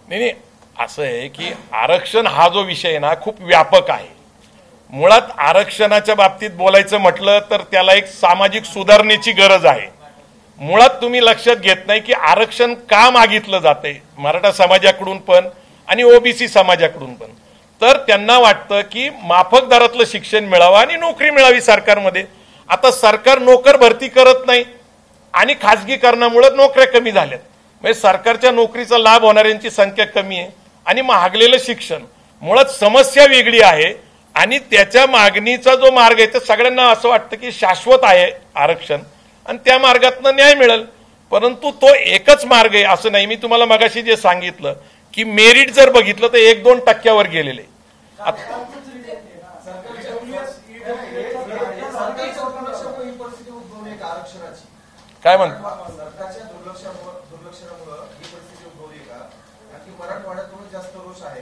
नाही, असं आहे की आरक्षण हा जो विषय आहे ना खूप व्यापक आहे. मुळात आरक्षणाच्या बाबतीत बोलायचं म्हटलं तर त्याला एक सामाजिक सुधारणेची गरज आहे. मुळात तुम्ही लक्षात घेत नाही की आरक्षण का मागितलं जाते मराठा समाजाकडून पण आणि ओबीसी समाजाकडून पण. तर त्यांना वाटतं की माफक दरातलं शिक्षण मिळावं आणि नोकरी मिळावी सरकारमध्ये. आता सरकार नोकर भरती करत नाही आणि खाजगीकरणामुळे नोकऱ्या कमी झाल्यात. म्हणजे सरकारच्या नोकरीचा लाभ होणाऱ्यांची संख्या कमी आहे आणि महागलेलं शिक्षण. मुळात समस्या वेगळी आहे आणि त्याच्या मागणीचा जो मार्ग आहे तर सगळ्यांना असं वाटतं की शाश्वत आहे आरक्षण आणि त्या मार्गातनं न्याय मिळेल. परंतु तो एकच मार्ग आहे असं नाही. मी तुम्हाला मगाशी जे सांगितलं की मेरिट जर बघितलं तर 1-2% गेलेले. काय म्हणतो मराठवाड्यातून जास्त रोष आहे.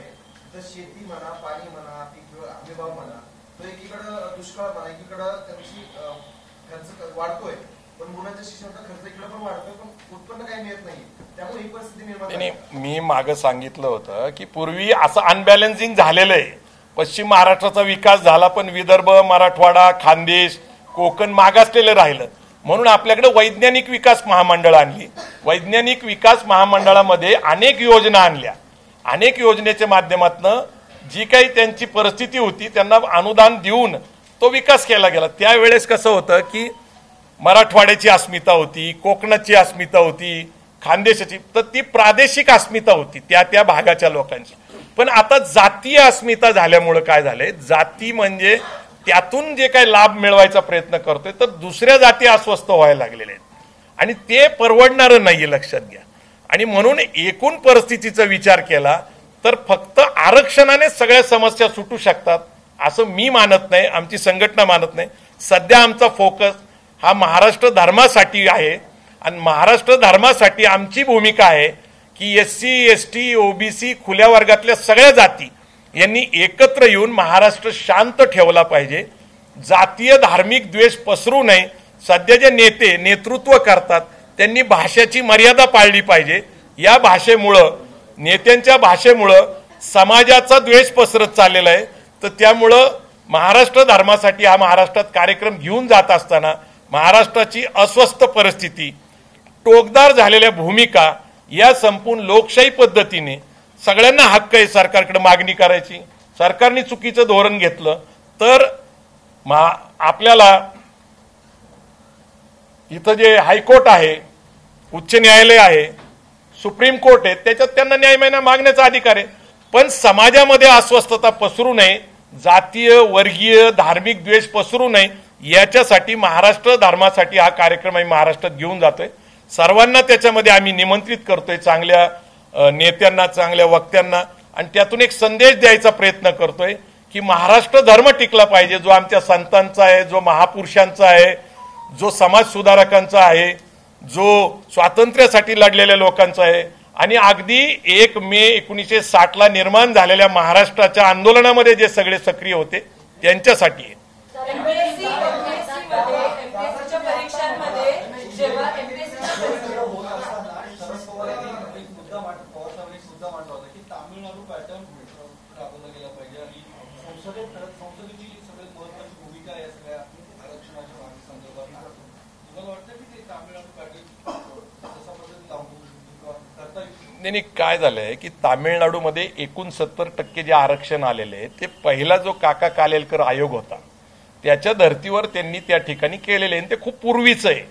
तर शेती म्हणा, पाणी म्हणा, हमीभाव म्हणा, तर एकीकडं दुष्काळ म्हणा, एकीकडं त्यांची खर्च वाढतोय पण मुलांच्या शिक्षणाचा खर्च इकडे पण वाढतोय पण उत्पन्न काही मिळत नाही. त्यामुळे ही परिस्थिती निर्माण झाली. मी मागं सांगितलं होतं की पूर्वी असं अनबॅलन्सिंग झालेलं आहे. पश्चिम महाराष्ट्राचा विकास झाला पण विदर्भ, मराठवाडा, खानदेश, कोकण मागासलेलं राहिलं. म्हणून आपल्याकडे वैज्ञानिक विकास महामंडळ आणली. वैज्ञानिक विकास महामंडळामध्ये अनेक योजना आणल्या. अनेक योजनेच्या माध्यमातून जी काही त्यांची परिस्थिती होती त्यांना अनुदान देऊन तो विकास केला गेला. त्यावेळेस कसं होतं की मराठवाड्याची अस्मिता होती, कोकणाची अस्मिता होती, खानदेशाची, तर ती प्रादेशिक अस्मिता होती त्या भागाच्या लोकांची. पण आता जातीय अस्मिता झाल्यामुळे काय झालंय, जाती म्हणजे त्यातून जे काही लाभ मिळवायचा प्रयत्न करतोय तर दुसऱ्या जाती अस्वस्थ व्हायला लागलेल्या आहेत आणि ते परवडणारं नाहीये, लक्षात घ्या. आणि म्हणून एकूण परिस्थितीचा विचार केला तर फक्त आरक्षणाने सगळ्या समस्या सुटू शकतात असं मी मानत नाही, आमची संघटना मानत नाही. सध्या आमचा फोकस हा महाराष्ट्र धर्मासाठी आहे आणि महाराष्ट्र धर्मासाठी आमची भूमिका आहे की SC ST OBC खुल्या वर्गातल्या सगळ्या जाती यांनी एकत्र येऊन महाराष्ट्र शांत ठेवला पाहिजे. जातीय धार्मिक द्वेष पसरू नये. सध्या जे नेतृत्व करतात त्यांनी भाषेची मर्यादा पाळली पाहिजे. या भाषेमुळं, नेत्यांच्या भाषेमुळं समाजाचा द्वेष पसरत चाललेला आहे. तर त्यामुळं महाराष्ट्र धर्मासाठी हा महाराष्ट्रात कार्यक्रम घेऊन जात असताना महाराष्ट्राची अस्वस्थ परिस्थिती, टोकदार झालेल्या भूमिका या संपूर्ण लोकशाही पद्धतीने सगळ्यांना हक्क आहे सरकारकडे मागणी करायची. सरकारने चुकीचं धोरण घेतलं तर आपल्याला इथं जे हायकोर्ट आहे, उच्च न्यायालय आहे, सुप्रीम कोर्ट आहे, त्याच्यात त्यांना न्याय मागण्याचा अधिकार आहे. पण समाजामध्ये अस्वस्थता पसरू नये, जातीय वर्गीय धार्मिक द्वेष पसरू नये, याच्यासाठी महाराष्ट्र धर्मासाठी हा कार्यक्रम आम्ही महाराष्ट्रात घेऊन जातोय. सर्वांना त्याच्यामध्ये आम्ही निमंत्रित करतोय, चांगल्या नेत्यांना, चांगल्या वक्त्यांना, आणि त्यातून एक संदेश द्यायचा प्रयत्न करतोय की महाराष्ट्र धर्म टिकला पाहिजे, जो आमच्या संतांचा आहे, जो महापुरुषांचा आहे, जो समाज सुधारकांचा आहे, जो स्वातंत्र्यासाठी लढलेल्या लोकांचा आहे, आणि अगदी 1 मे 1960 निर्माण झालेल्या महाराष्ट्राच्या आंदोलनामध्ये जे सगळे सक्रिय होते त्यांच्यासाठी आहे. नाही, काय झालंय की तामिळनाडूमध्ये 69% जे आरक्षण आलेले आहे ते पहिला जो काका कालेलकर आयोग होता त्याच्या धर्तीवर त्यांनी त्या ठिकाणी केलेले आहे. ते खूप पूर्वीचं आहे.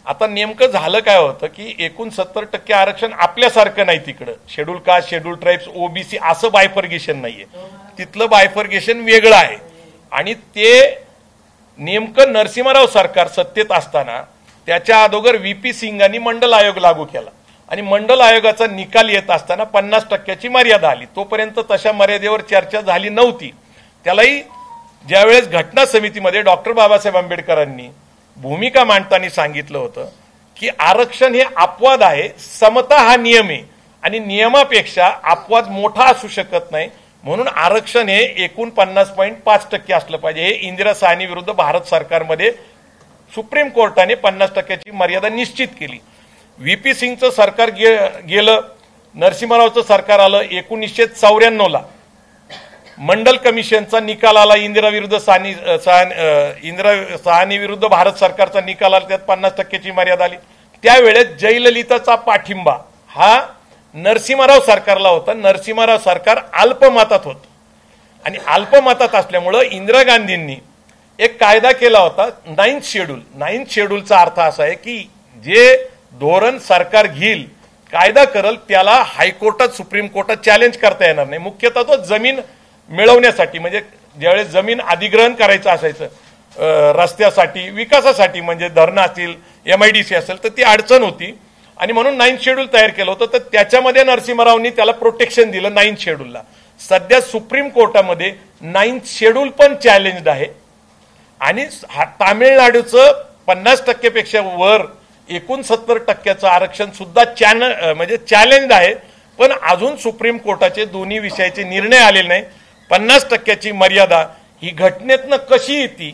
आता नेमकं झालं काय होतं की 69% आरक्षण आपल्यासारखं नाही. तिकडं schedule caste, schedule tribes, OBC असं बायफर्गेशन नाहीये. तिथलं बायफर्गेशन वेगळं आहे. आणि ते नेमकं नरसिंहराव सरकार सत्तेत असताना त्याच्या अगोदर VP सिंगांनी मंडल आयोग लागू केला, आणि मंडल आयोगाचा निकाल येत असताना 50% मर्यादा आली. तोपर्यंत तशा मर्यादेवर चर्चा झाली नव्हती. त्यालाही ज्यावेळेस घटना समितीमध्ये डॉक्टर बाबासाहेब आंबेडकरांनी भूमिका मांडताना सांगितलं होतं की आरक्षण हे अपवाद आहे, समता हा नियम आहे, आणि नियमापेक्षा अपवाद मोठा असू शकत नाही, म्हणून आरक्षण हे 49.5% असलं पाहिजे. हे इंदिरा साहनी विरुद्ध भारत सरकारमध्ये सुप्रीम कोर्टाने 50% मर्यादा निश्चित केली. VP सिंगचं सरकार गेलं, नरसिंहरावचं सरकार आलं. 1994 मंडल कमिशनचा निकाल आला, इंदिरा साहनी विरुद्ध भारत सरकारचा निकाल आला, त्यात 50% मर्यादा आली. त्यावेळेस जयललिताचा पाठिंबा हा नरसिंहराव सरकारला होता. नरसिंहराव सरकार अल्पमतात होतं, आणि अल्पमतात असल्यामुळं इंदिरा गांधींनी एक कायदा केला होता, 9th शेड्यूल. 9th शेड्यूलचा अर्थ असा आहे की जे धोरण सरकार घेईल, कायदा करल, त्याला हायकोर्टात, सुप्रीम कोर्टात चॅलेंज करता येणार नाही. मुख्यतः तो जमीन मिळवण्यासाठी, म्हणजे ज्यावेळेस जमीन अधिग्रहण करायचं असायचं रस्त्यासाठी, विकासासाठी, म्हणजे धरणं असतील, MIDC असेल, तर ती अडचण होती, आणि म्हणून 9th शेड्यूल तयार केलं होतं. तर त्याच्यामध्ये नरसिंहरावनी त्याला प्रोटेक्शन दिलं 9th शेड्यूलला. सध्या सुप्रीम कोर्टामध्ये 9th शेड्यूल पण चॅलेंज्ड आहे, आणि तामिळनाडूचं 50% पेक्षा वर 69% आरक्षण सुद्धा म्हणजे चॅलेंज आहे. पण अजून सुप्रीम कोर्टाचे दोन्ही विषयाचे निर्णय आलेले नाही. 50% मर्यादा ही घटनेतनं कशी येते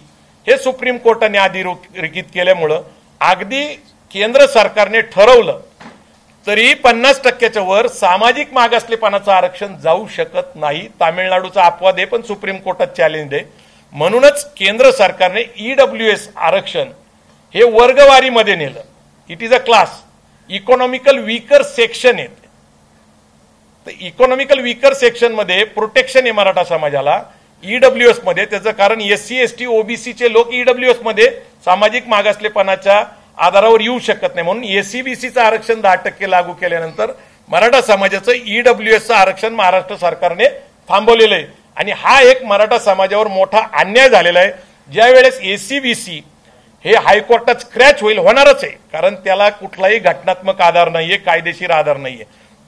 हे सुप्रीम कोर्टाने अधोरेखित केल्यामुळं अगदी केंद्र सरकारने ठरवलं तरी 50% वर सामाजिक मागासलेपणाचं आरक्षण जाऊ शकत नाही. तामिळनाडूचा अपवाद आहे, पण सुप्रीम कोर्टात चॅलेंज आहे. म्हणूनच केंद्र सरकारने EWS आरक्षण हे वर्गवारीमध्ये नेलं. It is a class, economical weaker section आहे. तर इकॉनॉमिकल वीकर सेक्शन मध्ये प्रोटेक्शन आहे मराठा समाजाला EWS मध्ये. त्याचं कारण SC ST OBC चे लोक EWS मध्ये सामाजिक मागासलेपणाच्या आधारावर येऊ शकत नाही, म्हणून SC-BCचं आरक्षण 10% लागू केल्यानंतर मराठा समाजाचं EWSचं आरक्षण महाराष्ट्र सरकारने थांबवलेलं आहे. आणि हा एक मराठा समाजावर मोठा अन्याय झालेला आहे. ज्या वेळेस SC-BC हे हायकोर्टात स्क्रॅच होणारच आहे, कारण त्याला कुठलाही घटनात्मक आधार नाहीये, कायदेशीर आधार नाहीये.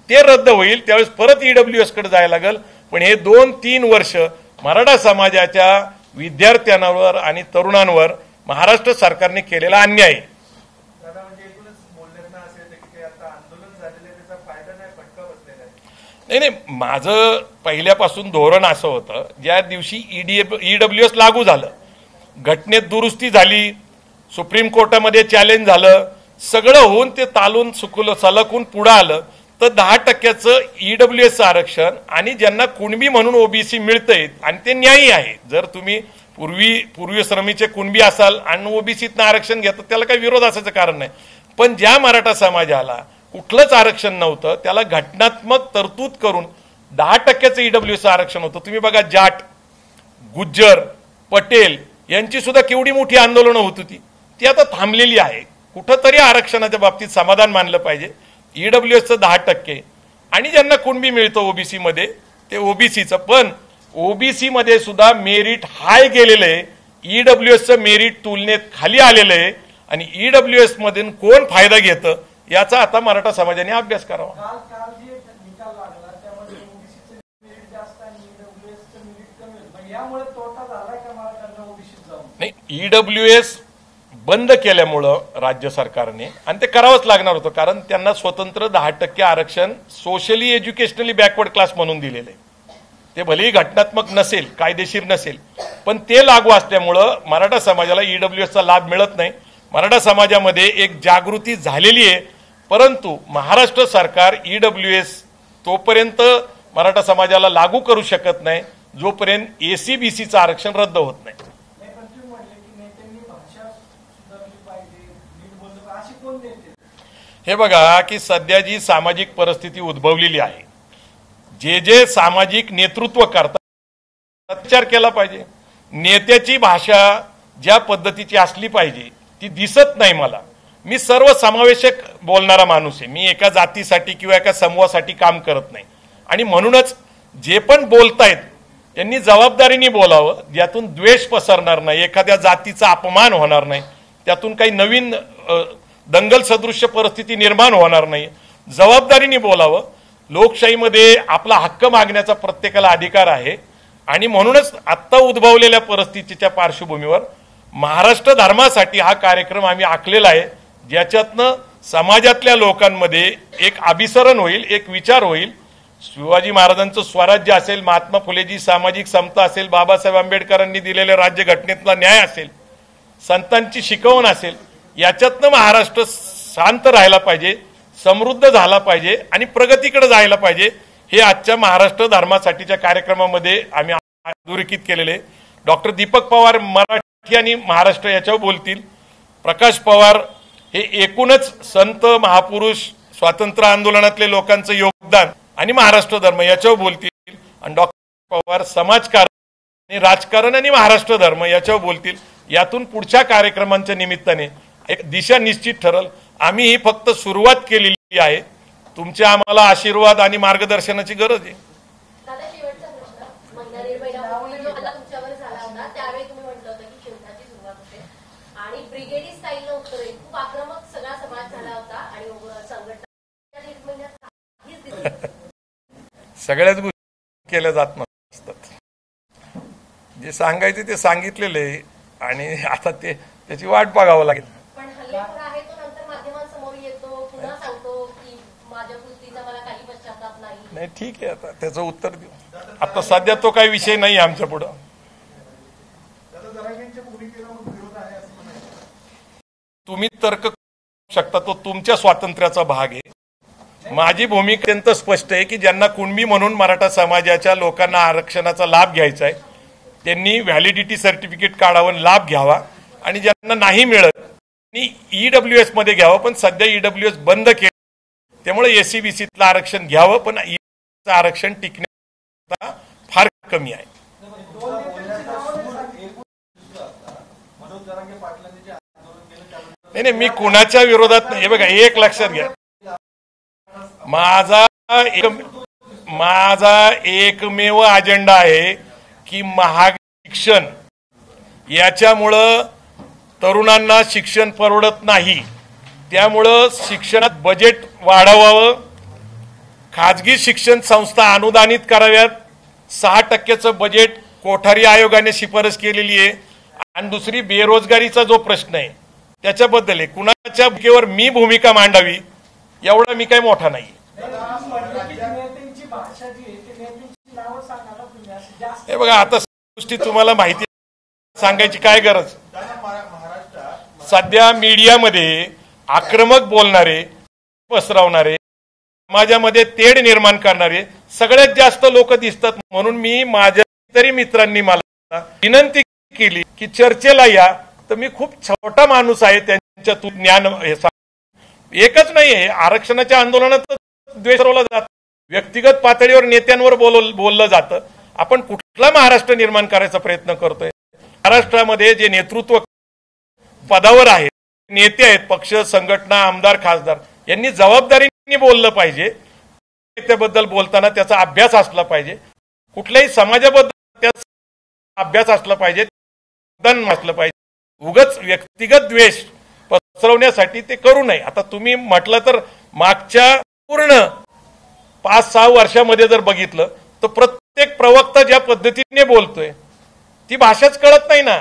ते रद्द होईल, त्यावेळेस परत EWS कडे जायला लागेल. पण हे 2-3 वर्ष मराठा समाजाच्या विद्यार्थ्यांवर आणि तरुणांवर महाराष्ट्र सरकारने केलेला अन्याय. दादा, म्हणजे एकूणच बोलण्यात असं येतं की आता आंदोलन झालेलं त्याचा फायदा नाही नाही नाही, माझं पहिल्यापासून धोरण असं होतं, ज्या दिवशी EWS लागू झालं, घटनेत दुरुस्ती झाली, सुप्रीम कोर्टामध्ये चॅलेंज झालं, सगळं होऊन ते तालून सुकलं सलकून पुढं आलं, तर 10% EWS आरक्षण आणि ज्यांना कुणबी म्हणून ओबीसी मिळतंय आणि ते न्यायी आहे. जर तुम्ही पूर्वी श्रमीचे कुणबी असाल आणि ओबीसीतनं आरक्षण घेतात त्याला काही विरोध असायचं कारण नाही. पण ज्या मराठा समाजाला कुठलंच आरक्षण नव्हतं त्याला घटनात्मक तरतूद करून 10% EWS आरक्षण होतं. तुम्ही बघा, जाट, गुज्जर, पटेल यांची सुद्धा केवढी मोठी आंदोलनं होत होती, ती आता थांबलेली आहे. कुठंतरी आरक्षणाच्या बाबतीत समाधान मानलं पाहिजे. EWSचं 10% आणि ज्यांना कुणबी मिळतं ओबीसी मध्ये ते ओबीसीचं, पण ओबीसी मध्ये सुद्धा मेरिट हाय गेलेलं आहे, EWSचं मेरिट तुलनेत खाली आलेलं आहे आणि EWS मधून कोण फायदा घेतं याचा आता मराठा समाजाने अभ्यास करावा. काल जे निकाल लागला त्यामध्ये ओबीसीचं मेरिट जास्त आणि EWSचं मेरिट कमी होतं, पण यामुळे तोटा झालाय का मराठ्यांना ओबीसीत जाऊन? नाही, EWS बंद केल्यामुळं राज्य सरकारने, आणि ते करावंच लागणार होतं, कारण त्यांना स्वतंत्र 10% आरक्षण सोशली एज्युकेशनली बॅकवर्ड क्लास म्हणून दिलेलं आहे. ते भलेही घटनात्मक नसेल, कायदेशीर नसेल, पण ते लागू असल्यामुळं मराठा समाजाला EWSचा लाभ मिळत नाही. मराठा समाजामध्ये एक जागृती झालेली आहे, परंतु महाराष्ट्र सरकार EWS तोपर्यंत मराठा समाजाला लागू करू शकत नाही जोपर्यंत ACBCचं आरक्षण रद्द होत नाही. हे बघा की सध्या जी सामाजिक परिस्थिती उद्भवलेली आहे, जे सामाजिक नेतृत्व करतात विचार केला पाहिजे. नेत्याची भाषा ज्या पद्धतीची असली पाहिजे ती दिसत नाही मला. मी सर्वसमावेशक बोलणारा माणूस आहे, मी एका जातीसाठी किंवा एका समूहासाठी काम करत नाही. आणि म्हणूनच जे पण बोलतायत त्यांनी जबाबदारीने बोलावं, ज्यातून द्वेष पसरणार नाही, एखाद्या जातीचा अपमान होणार नाही, त्यातून काही नवीन दंगल सदृश्य परिस्थिती निर्माण होणार नाही. जबाबदारीने बोलावं. लोकशाहीमध्ये आपला हक्क मागण्याचा प्रत्येकाला अधिकार आहे आणि म्हणूनच आत्ता उद्भवलेल्या परिस्थितीच्या पार्श्वभूमीवर महाराष्ट्र धर्मासाठी हा कार्यक्रम आम्ही आखलेला आहे, ज्याच्यातनं समाजातल्या लोकांमध्ये एक अभिसरण होईल, एक विचार होईल. शिवाजी महाराजांचं स्वराज्य असेल, महात्मा फुलेजी सामाजिक समता असेल, बाबासाहेब आंबेडकरांनी दिलेल्या राज्यघटनेतला न्याय असेल, संतांची शिकवण असेल, याच्यातनं महाराष्ट्र शांत राहायला पाहिजे, समृद्ध झाला पाहिजे आणि प्रगतीकडे जायला पाहिजे. हे आजच्या महाराष्ट्र धर्मासाठीच्या कार्यक्रमामध्ये आम्ही अधोरेखित केलेले. डॉक्टर दीपक पवार मराठी आणि महाराष्ट्र याच्यावर बोलतील. प्रकाश पवार हे एकूणच संत महापुरुष स्वातंत्र्य आंदोलनातले लोकांचं योगदान आणि महाराष्ट्र धर्म याच्यावर बोलतील. आणि डॉक्टर पवार समाजकारण आणि राजकारण आणि महाराष्ट्र धर्म याच्यावर बोलतील. यातून पुढच्या कार्यक्रमांच्या निमित्ताने एक दिशा निश्चित ठरल. आम्ही ही फक्त सुरुवात केलेली आहे. तुमचे आम्हाला आशीर्वाद आणि मार्गदर्शनाची गरज आहे. दादा, शेवटचा प्रश्न. महिना दीड महिन्यापूर्वी जो हल्ला तुमच्यावर झाला होता त्यावेळी तुम्ही म्हटलं होतं की शेवटाची सुरुवात होते आणि ब्रिगेडी स्टाईलनं उत्तर येईल. खूप आक्रमक सगळा समाज झाला होता आणि संघटना दीड महिन्यात सगळ्याच गोष्टी केल्या जात नसतात. जे सांगायचे ते सांगितलेले आणि आता त्याची वाट बघावं लागेल. पण हल्लेखोर आहे तो नंतर माध्यमांसमोर येतो, पुन्हा सांगतो की माझ्या कृतीचा मला काही पश्चाताप नाही. नाही, ठीक आहे, आता त्याचं उत्तर देऊ. आता सध्या तो काही विषय नाही आमच्या पुढं. तुम्ही तर्क करू शकता, तो तुमच्या स्वातंत्र्याचा भाग आहे. माझी भूमिका अत्यंत स्पष्ट आहे की ज्यांना कुणबी म्हणून मराठा समाजाच्या लोकांना आरक्षणाचा लाभ घ्यायचा आहे त्यांनी व्हॅलिडिटी सर्टिफिकेट काढावं, लाभ घ्यावा. आणि ज्यांना नाही मिळत त्यांनी EWS मध्ये घ्यावं. पण सध्या EWS बंद केलं, त्यामुळे ACBCतलं आरक्षण घ्यावं. पण आरक्षण टिकण्याचा फार कमी आहे. नाही, मी कुणाच्या विरोधात नाही. हे बघा, एक लक्षात घ्या, माझा एकमेव अजेंडा आहे की महाग शिक्षण, याच्यामुळं तरुणांना शिक्षण परवडत नाही, त्यामुळं शिक्षणात बजेट वाढवावं, खाजगी शिक्षण संस्था अनुदानित कराव्यात, 6% बजेट कोठारी आयोगाने शिफारस केलेली आहे. आणि दुसरी बेरोजगारीचा जो प्रश्न आहे त्याच्याबद्दल आहे. कुणाच्या भूमिकेवर मी भूमिका मांडावी एवढा मी काही मोठा नाही. पक्षाची आहे ते नेत्यांची नावं सांगा ना तुम्ही, असं जास्त हे बघा, आता गोष्टी तुम्हाला माहिती सांगायची काय गरज. सध्या मीडियामध्ये आक्रमक बोलणारे, पसरवणारे, समाजामध्ये तेढ निर्माण करणारे सगळ्यात जास्त लोक दिसतात. म्हणून मी माझ्या तरी मित्रांनी मला विनंती केली की चर्चेला या. तर मी खूप छोटा माणूस आहे, त्यांच्यातून ज्ञान हे एकच नाहीये. आरक्षणाच्या आंदोलनात द्वेष ठरवला जात, व्यक्तिगत पातळीवर नेत्यांवर बोललं जातं. आपण कुठला महाराष्ट्र निर्माण करायचा प्रयत्न करतोय? महाराष्ट्रामध्ये जे नेतृत्व पदावर आहेत, नेते आहेत, पक्ष, संघटना, आमदार, खासदार, यांनी जबाबदारीने बोललं पाहिजे. नेत्याबद्दल बोलताना त्याचा अभ्यास असला पाहिजे. कुठल्याही समाजाबद्दल त्याचा अभ्यास असला पाहिजे, असलं पाहिजे. उगाच व्यक्तिगत द्वेष पसरवण्यासाठी ते करू नये. आता तुम्ही म्हटलं तर मागच्या पूर्ण 5-6 वर्षामध्ये जर बघितलं तर प्रत्येक प्रवक्ता ज्या पद्धतीने बोलतोय ती भाषाच कळत नाही ना.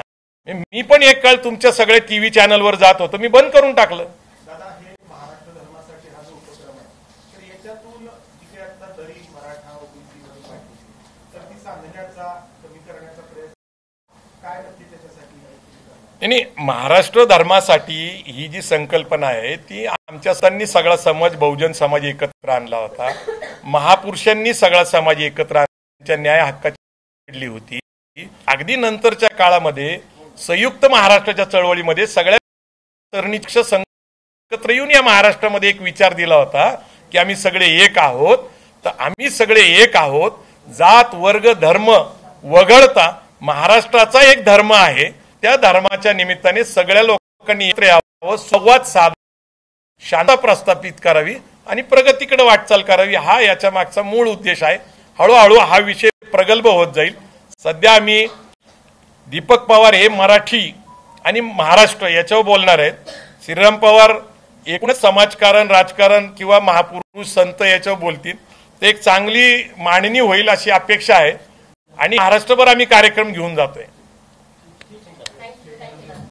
मी पण एक काळ तुमच्या सगळ्या टीव्ही चॅनलवर जात होतो, मी बंद करून टाकलं. दादा, हे महाराष्ट्र धर्मासाठी हा जो उपक्रम आहे, तर याच्यातून जिथे आता दरी मराठा ओबीसी तर ती सांगण्याचा, कमी करण्याचा प्रयत्न काय नक्की त्याच्यासाठी? नाही, महाराष्ट्र धर्मासाठी ही जी संकल्पना आहे ती आमच्या सगळा समाज, बहुजन समाज एकत्र आणला होता. महापुरुषांनी सगळा समाज एकत्र आणण्याच्या न्याय हक्काची लढली होती. अगदी नंतरच्या काळामध्ये संयुक्त महाराष्ट्राच्या चळवळीमध्ये सगळ्या तरुणीक्ष एकत्र येऊन या महाराष्ट्रामध्ये एक विचार दिला होता की आम्ही सगळे एक आहोत. तर आम्ही सगळे एक आहोत, जात, वर्ग, धर्म वगळता महाराष्ट्राचा एक धर्म आहे. त्या धर्माच्या निमित्ताने सगळ्या लोकांनी एकत्र यावं, संवाद साध, शांतता प्रस्थापित करावी आणि प्रगतीकडे वाटचाल करावी, हा याच्या मागचा मूळ उद्देश आहे. हळूहळू हा विषय प्रगल्भ होत जाईल. सध्या आम्ही दीपक पवार हे मराठी आणि महाराष्ट्र याच्यावर बोलणार आहेत. श्रीराम पवार एकूणच समाजकारण, राजकारण किंवा महापुरुष, संत याच्यावर बोलतील. ते एक चांगली मांडणी होईल अशी अपेक्षा आहे आणि महाराष्ट्रभर आम्ही कार्यक्रम घेऊन जातोय.